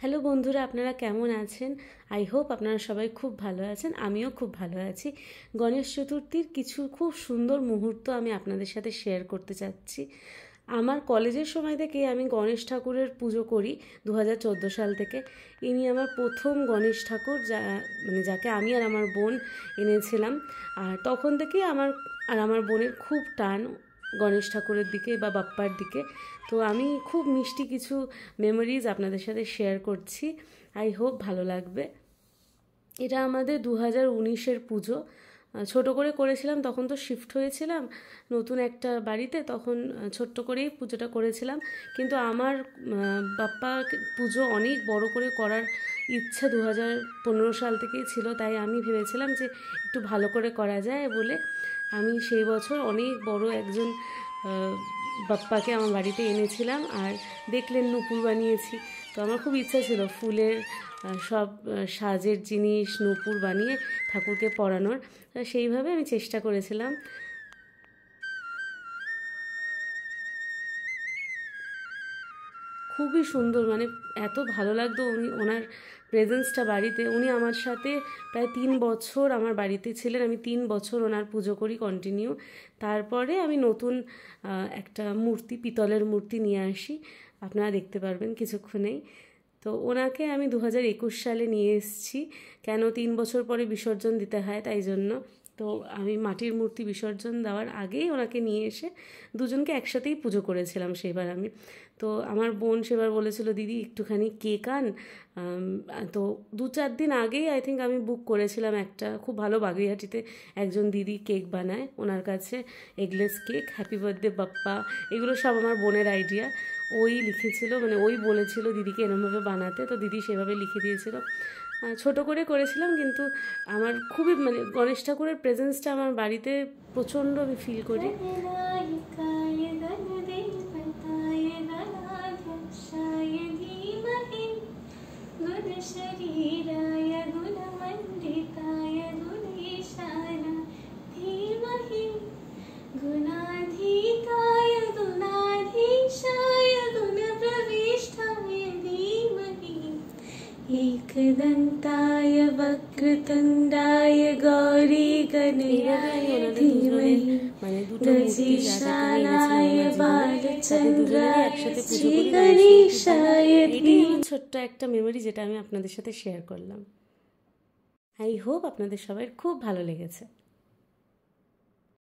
Hello বন্ধুরা, আপনারা কেমন আছেন? আই হোপ আপনারা সবাই খুব ভালো আছেন। আমিও খুব ভালো আছি। গণেশ চতুর্থীর কিছু খুব সুন্দর মুহূর্ত আমি আপনাদের সাথে শেয়ার করতে চাচ্ছি। আমার কলেজের সময় থেকে আমি গণেশ ঠাকুরের পুজো করি 2014 সাল থেকে। ইনি আমার প্রথম গণেশ ঠাকুর, যাকে আমি আর আমার বোন এনেছিলাম। আর তখন থেকেই আমার বোনের খুব টান গণেশ ঠাকুরের দিকে বা বাপ্পার দিকে। তো আমি খুব মিষ্টি কিছু মেমোরিজ আপনাদের সাথে শেয়ার করছি। আই হোপ ভালো লাগবে। এটা আমাদের 2019-এর পুজো। ছোট করে করেছিলাম, তখন তো শিফট হয়েছিলাম নতুন একটা বাড়িতে, তখন ছোট্ট করেই পুজোটা করেছিলাম। কিন্তু আমার বাপ্পা পুজো অনেক বড় করে করার ইচ্ছা 2015 সাল থেকেই ছিল, তাই আমি ভেবেছিলাম যে একটু ভালো করে করা যায় বলে আমি সেই বছর অনেক বড় একজন বাপ্পাকে আমার বাড়িতে এনেছিলাম। আর দেখলেন নূপুর বানিয়েছি। তো আমার খুব ইচ্ছা ছিল ফুলের সব সাজের জিনিস নূপুর বানিয়ে ঠাকুরকে পরানোর। সেইভাবে আমি চেষ্টা করেছিলাম। খুবই সুন্দর, এত ভালো লাগতো ওনার প্রেজেন্সটা বাড়িতে। উনি আমার সাথে প্রায় 3 বছর আমার বাড়িতে ছিলেন। আমি 3 বছর ওনার পুজো করি কন্টিনিউ। তারপরে আমি নতুন একটা মূর্তি, পিতলের মূর্তি নিয়ে আসি, আপনারা দেখতে পারবেন কিছুক্ষণেই। তো ওনাকে আমি 2021 সালে নিয়ে এসেছি। কেন 3 বছর পরে বিসর্জন দিতে হয়, তাই জন্য। তো আমি মাটির মূর্তি বিসর্জন দেওয়ার আগেই ওনাকে নিয়ে এসে দুজনকে একসাথেই পুজো করেছিলাম সেবার আমি। তো আমার বোন সেবার বলেছিল, দিদি একটুখানি কেক আন। তো 2-4 দিন আগেই আই থিঙ্ক আমি বুক করেছিলাম একটা খুব ভালো বাগুইহাটিতে একজন দিদি কেক বানায়, ওনার কাছে eggless cake, happy birthday Bappa, এগুলো সব আমার বোনের আইডিয়া। ওই লিখেছিল, ওই বলেছিল দিদিকে এরমভাবে বানাতে, তো দিদি সেভাবে লিখে দিয়েছিল। ছোট করে করেছিলাম, কিন্তু আমার খুবই গণেশ ঠাকুরের প্রেজেন্সটা আমার বাড়িতে প্রচণ্ড আমি ফিল করি। एकदन्ताय वक्रतुण्डाय गौरी गणेशाय धीमहि गजेशानाय बालचन्द्राय श्रीगणेशाय धीमहि। ছোট্ট একটা মেমোরি যেটা আমি আপনাদের সাথে শেয়ার করলাম। আই হোপ আপনাদের সবার খুব ভালো লেগেছে।